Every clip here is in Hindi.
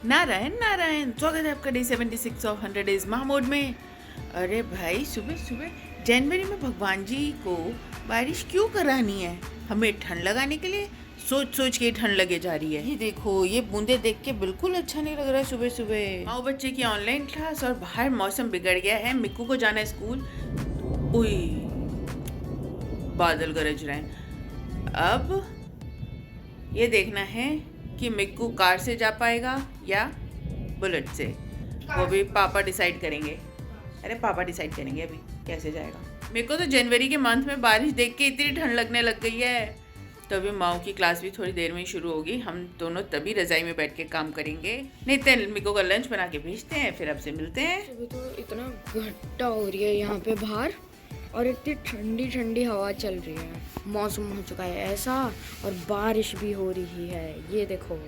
नारायण नारायण, स्वागत है आपका डे 76 ऑफ 100 डेज महामोड में। अरे भाई, सुबह सुबह जनवरी में भगवान जी को बारिश क्यों करानी है? हमें ठंड लगाने के लिए? सोच सोच के ठंड लगे जा रही है। ये देखो, ये बूंदे देख के बिल्कुल अच्छा नहीं लग रहा है सुबह सुबह। माओ बच्चे की ऑनलाइन क्लास और बाहर मौसम बिगड़ गया है। मिक्कू को जाना है स्कूल। उई, बादल गरज रहे हैं। अब ये देखना है कि मिक्कू कार से जा पाएगा या बुलेट से, वो भी पापा डिसाइड करेंगे। अरे पापा डिसाइड करेंगे अभी कैसे जाएगा। मेरे को तो जनवरी के मंथ में बारिश देख के इतनी ठंड लगने लग गई है। तो अभी माओ की क्लास भी थोड़ी देर में ही शुरू होगी। हम दोनों तभी रजाई में बैठ के काम करेंगे। नहीं तो मिक्कू का लंच बना के भेजते हैं, फिर आपसे मिलते हैं। अभी तो इतना घट्टा हो रही है यहाँ पे बाहर, और इतनी ठंडी ठंडी हवा चल रही है। मौसम हो चुका है ऐसा, और बारिश भी हो रही है। ये देखो,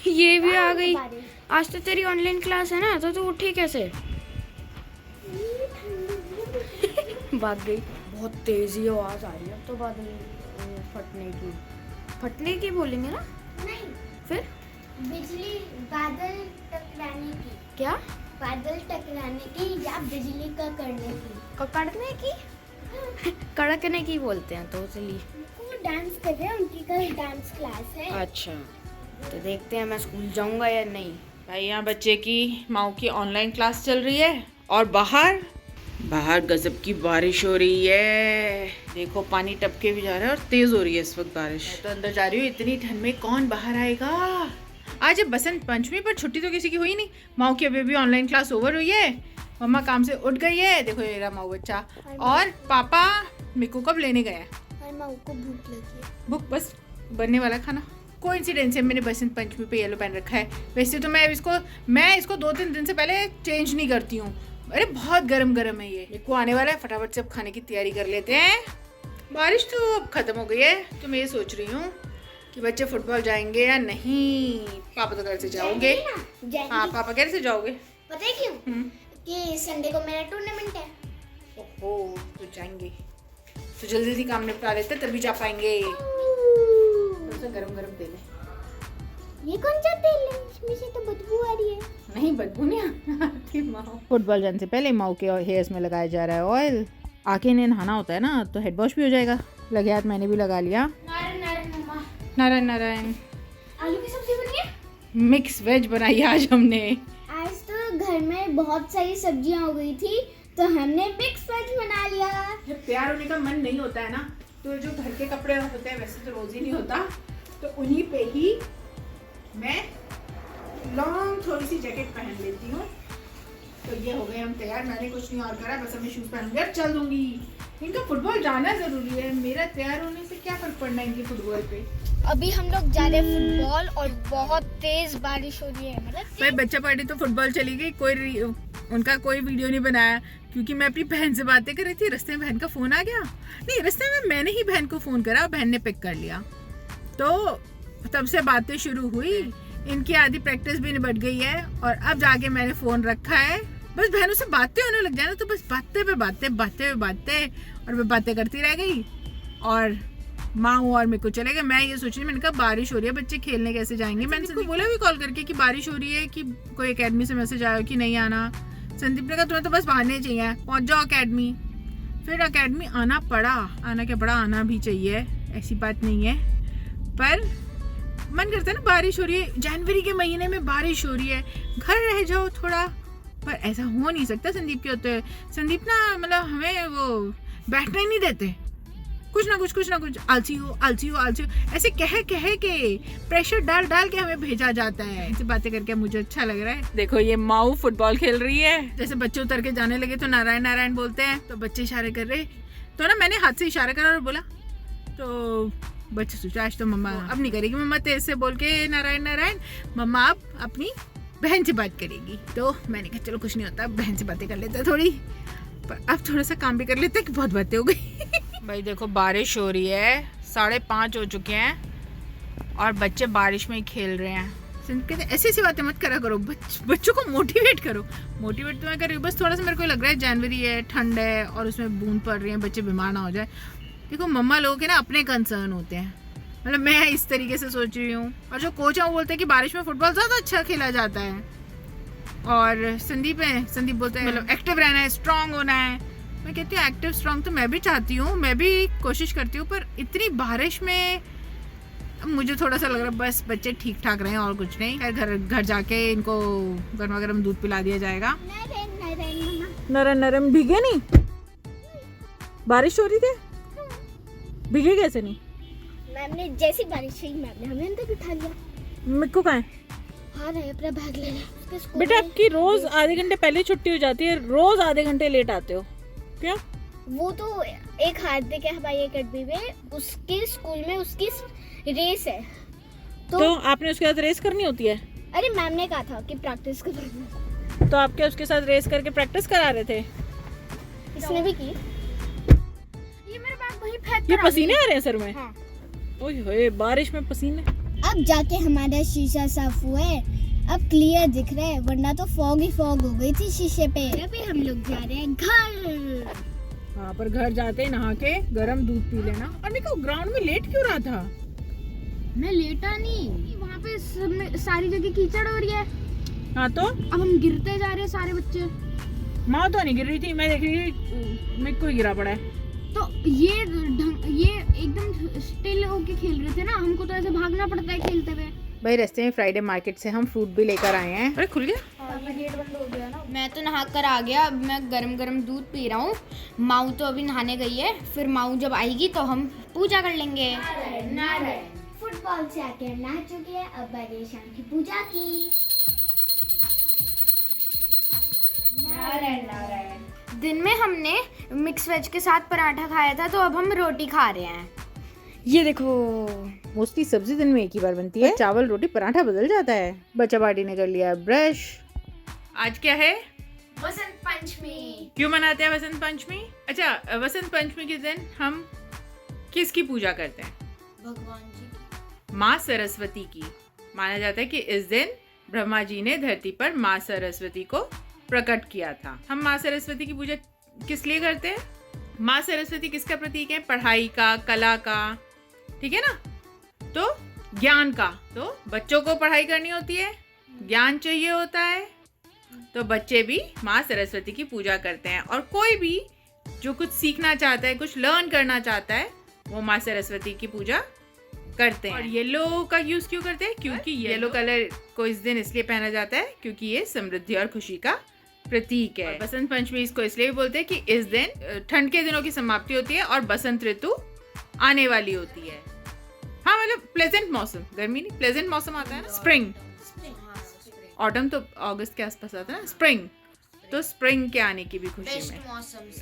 ये भी आ गई। आज तो तेरी ऑनलाइन क्लास है ना, तो तू उठी कैसे? भाग गई। बहुत तेजी आवाज आ रही है। अब तो बादल फटने की बोलेंगे ना? नहीं, फिर बिजली बादल टकराने की। क्या? बादल टकराने की या बिजली का करने की। कड़कने की? कड़कने की बोलते हैं तो इसलिए। वो डांस कर रहे हैं, उनकी कल डांस क्लास है। अच्छा, तो देखते हैं मैं स्कूल जाऊंगा या नहीं। भाई यहाँ बच्चे की माओ की ऑनलाइन क्लास चल रही है और बाहर गजब की बारिश हो रही है। देखो, पानी टपके भी जा रहा है और तेज हो रही है इस वक्त बारिश। मैं तो अंदर जा रही हूँ, इतनी ठंड में कौन बाहर आएगा। आज बसंत पंचमी पर छुट्टी तो किसी की हुई नहीं। माओ की अभी भी ऑनलाइन क्लास ओवर हुई है। मम्मा काम से उठ गई है। देखो ये रहा माओ बच्चा, और पापा मिक्कू कब लेने गए हैं। और माँ को भूख लगी है। भूख बस बनने वाला खाना। कोइंसिडेंस है, मैंने बसंत पंचमी पे येलो पहन रखा है। वैसे तो मैं इसको 2-3 दिन से पहले चेंज नहीं करती हूँ। अरे बहुत गरम गरम है ये। मिक्कू आने वाला है, फटाफट से अब खाने की तैयारी कर लेते हैं। बारिश तो अब खत्म हो गई है, तो मैं ये सोच रही हूँ कि बच्चे फुटबॉल जाएंगे या नहीं। पापा तो घर से जाओगे। हाँ, पापा घर से जाओगे। पता है क्यों? कि संडे को मेरा टूर्नामेंट है। ओहो, तो जाएंगे तो जल्दी जल्दी काम निपटा लेते तभी जा पाएंगे। गरम गरम तेल है। ये कौन सा तेल है? इसमें से तो बदबू आ रही है। नहीं, बदबू नहीं आती। माओ फुटबॉल जाने से पहले माओ के हेयर्स में लगाया जा रहा है ऑयल। आके इन्हें नहाना होता है ना, तो हेड वॉश भी हो जाएगा। लगे हाथ मैंने भी लगा लिया। नारायण नारायण मम्मा। नारायण नारायण। आलू की सब्जी बनी है? मिक्स वेज बनाई आज हमने। आज तो घर में बहुत सारी सब्जियां हो गई थी, तो हमने मिक्स वेज बना लिया। जब तैयार होने का मन नहीं होता है ना, तो जो घर के कपड़े होते हैं, वैसे तो रोज ही नहीं होता, तो उन्हीं पे ही मैं लॉन्ग थोड़ी सी जैकेट पहन लेती हूँ। तो ये हो गए हम तैयार। मैंने कुछ नहीं और करा, बस मैं शूज पहनूंगी और चल दूंगी। इनका फुटबॉल जाना जरूरी है। मेरा तैयार होने से क्या फर्क पड़ना है इनके फुटबॉल पे। अभी हम लोग जा रहे हैं फुटबॉल, और बहुत तेज बारिश हो रही है। मतलब भाई बच्चा पार्टी तो फुटबॉल चली गई। उनका कोई वीडियो नहीं बनाया, क्योंकि मैं अपनी बहन से बातें कर रही थी। रास्ते में बहन का फोन आ गया। नहीं, रास्ते में मैंने ही बहन को फोन करा, बहन ने पिक कर लिया। तो तब से बातें शुरू हुई। इनकी आधी प्रैक्टिस भी निबट गई है, और अब जाके मैंने फोन रखा है। बस बहनों से बातें होने लग जाए ना, तो बस बातें पे बातें, और मैं बातें करती रह गई। और माँ और मेरे को चले गए। मैं ये सोच रही, मैंने कहा बारिश हो रही है, बच्चे खेलने कैसे जाएंगे। मैंने संदीप को बोला भी कॉल करके कि बारिश हो रही है, कि कोई एकेडमी से मैसेज आया कि नहीं आना। संदीप ने कहा तुम्हें तो बस बहाने चाहिए, पहुंच जाओ एकेडमी। फिर एकेडमी आना पड़ा। आना क्या पड़ा, आना भी चाहिए, ऐसी बात नहीं है। पर मन करता है ना, बारिश हो रही है, जनवरी के महीने में बारिश हो रही है, घर रह जाओ थोड़ा। पर ऐसा हो नहीं सकता संदीप के होते। संदीप ना, मतलब हमें वो बैठने ही नहीं देते। कुछ ना कुछ आलसी हो ऐसे कह के प्रेशर डाल के हमें भेजा जाता है। ऐसी बातें करके मुझे अच्छा लग रहा है। देखो, ये माऊ फुटबॉल खेल रही है। जैसे बच्चे उतर के जाने लगे तो नारायण नारायण बोलते हैं, तो बच्चे इशारे कर रहे, तो ना मैंने हाथ से इशारा करा और बोला, तो बच्चे सोचा आज तो मम्मा अब नहीं करेगी। मम्मा तेज से बोल के नारायण नारायण, मम्मा अब अपनी बहन से बात करेगी। तो मैंने कहा चलो कुछ नहीं होता, बहन से बातें कर लेते थोड़ी। पर अब थोड़ा सा काम भी कर लेते कि बहुत बातें हो गई। भाई देखो, बारिश हो रही है, 5:30 हो चुके हैं, और बच्चे बारिश में ही खेल रहे हैं। कहते ऐसी ऐसी बातें मत करा करो, बच्चों को मोटिवेट करो। मोटिवेट तो मैं कर रही हूँ, बस थोड़ा सा मेरे को लग रहा है जनवरी है, ठंड है, और उसमें बूंद पड़ रही है, बच्चे बीमार ना हो जाए। देखो, मम्मा लोगों के ना अपने कंसर्न होते हैं, मतलब मैं इस तरीके से सोच रही हूँ। और जो कोच है वो बोलते हैं कि बारिश में फुटबॉल ज़्यादा अच्छा खेला जाता है। और संदीप बोलते हैं मतलब एक्टिव रहना है, स्ट्रांग होना है। मैं कहती हूँ एक्टिव स्ट्रांग तो मैं भी चाहती हूँ, मैं भी कोशिश करती हूँ, पर इतनी बारिश में मुझे थोड़ा सा लग रहा है बस बच्चे ठीक ठाक रहें और कुछ नहीं। खैर घर जाके इनको गर्मा गर्म दूध पिला दिया जाएगा। नरम नरम भीगे नहीं, बारिश हो रही थी, भीगे कैसे नहीं? मैम ने जैसी बारिश हुई मैम ने हमें अंदर बिठा लिया। मेरे को कहाँ है? हाँ रहे अपना बैग ले ले उसके स्कूल बेटा में। आपकी रोज आधे घंटे पहले छुट्टी हो जाती है, रोज आधे घंटे लेट आते हो, क्या? वो तो एक हार्दिक है हमारी अकेडमी में, उसके स्कूल में उसकी रेस है तो आपने उसके साथ रेस करनी होती है? अरे मैम ने कहा था कि प्रैक्टिस करो। तो आप क्या उसके साथ रेस करके प्रैक्टिस करा रहे थे? इसने भी की। ये मेरा बैग वहीं फेंक ये कर आ पसीने गई। आ रहे हैं सर में? हाँ। ओए होए, बारिश में पसीने। अब जाके हमारा शीशा साफ हुआ है, अब क्लियर दिख रहा है, वरना तो फॉग ही फॉग हो गई थी शीशे पे। अभी हम लोग जा रहे हैं घर। हाँ, पर घर जाते ही नहा के गरम दूध पी लेना। और मेरे को ग्राउंड में लेट क्यों रहा था? मैं लेटा नहीं, वहाँ पे सारी जगह कीचड़ हो रही है। हाँ तो अब हम गिरते जा रहे हैं सारे बच्चे। माँ तो नहीं गिर रही थी, मैं देख रही थी मेरे को ही गिरा पड़ा है। तो ये एकदम स्टिल होके खेल रहे थे ना, हमको तो ऐसे भागना पड़ता है खेलते हुए। भाई रास्ते में फ्राइडे मार्केट से हम फ्रूट भी लेकर आए हैं। अरे खुल गया। गेट बंद हो गया ना। मैं तो नहा कर आ गया, अब मैं गरम गरम दूध पी रहा हूँ। माऊ तो अभी नहाने गई है, फिर माऊ जब आएगी तो हम पूजा कर लेंगे। फुटबॉल से आके नहा चुकी है, अब बारी शाम की पूजा की। दिन में हमने मिक्स वेज के साथ पराठा खाया था, तो अब हम रोटी खा रहे हैं। ये देखो, मोस्टली सब्जी दिन में एक ही बार बनती है, चावल रोटी पराठा बदल जाता है। बच्चा पार्टी ने कर लिया ब्रश। आज क्या है? बसंत पंचमी। क्यों मनाते हैं बसंत पंचमी? अच्छा, बसंत पंचमी के दिन हम किसकी पूजा करते हैं? भगवान जी की। माँ सरस्वती की। माना जाता है कि इस दिन ब्रह्मा जी ने धरती पर माँ सरस्वती को प्रकट किया था। हम माँ सरस्वती की पूजा किस लिए करते हैं? माँ सरस्वती किसका प्रतीक है? पढ़ाई का, कला का, ठीक है ना? तो ज्ञान का। तो बच्चों को पढ़ाई करनी होती है, ज्ञान चाहिए होता है, तो बच्चे भी माँ सरस्वती की पूजा करते हैं। और कोई भी जो कुछ सीखना चाहता है, कुछ लर्न करना चाहता है, वो माँ सरस्वती की पूजा करते हैं। और येलो का यूज क्यों करते हैं? क्योंकि येलो कलर को इस दिन इसलिए पहना जाता है क्योंकि ये समृद्धि और खुशी का प्रतीक है। और बसंत पंचमी इसको इसलिए भी बोलते हैं कि इस दिन ठंड के दिनों की समाप्ति होती है और बसंत ऋतु आने वाली होती है। हाँ, मतलब प्लेजेंट मौसम, गर्मी नहीं, प्लेजेंट मौसम आता है ना। स्प्रिंग, ऑटम तो अगस्त के आसपास आता है ना। स्प्रिंग, तो स्प्रिंग के आने की भी खुशी में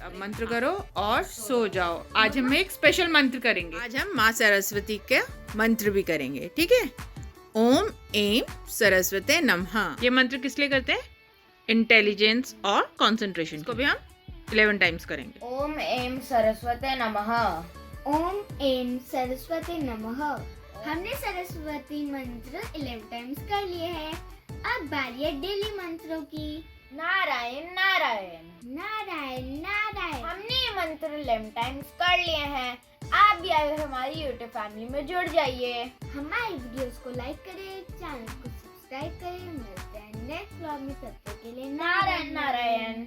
अब मंत्र करो और सो जाओ। आज हम एक स्पेशल मंत्र करेंगे। आज हम माँ सरस्वती के मंत्र भी करेंगे, ठीक है? ओम ऐं सरस्वते नमः। ये मंत्र किस लिए करते हैं? इंटेलिजेंस और कंसंट्रेशन को भी हम 11 टाइम्स करेंगे। ओम ऐं सरस्वते नमः। ओम ऐं सरस्वती नमः। हमने सरस्वती मंत्र 11 टाइम्स कर लिए हैं। अब बारी है डेली मंत्रों की। नारायण नारायण नारायण नारायण। हमने ये मंत्र 11 टाइम्स कर लिए हैं। आप भी आए हमारी यूट्यूब फैमिली में जुड़ जाइए। हमारी वीडियोस को लाइक करें, चैनल को सब्सक्राइब करें। मिलते हैं नेक्स्ट व्लॉग में, तब तक के लिए नारायण नारायण।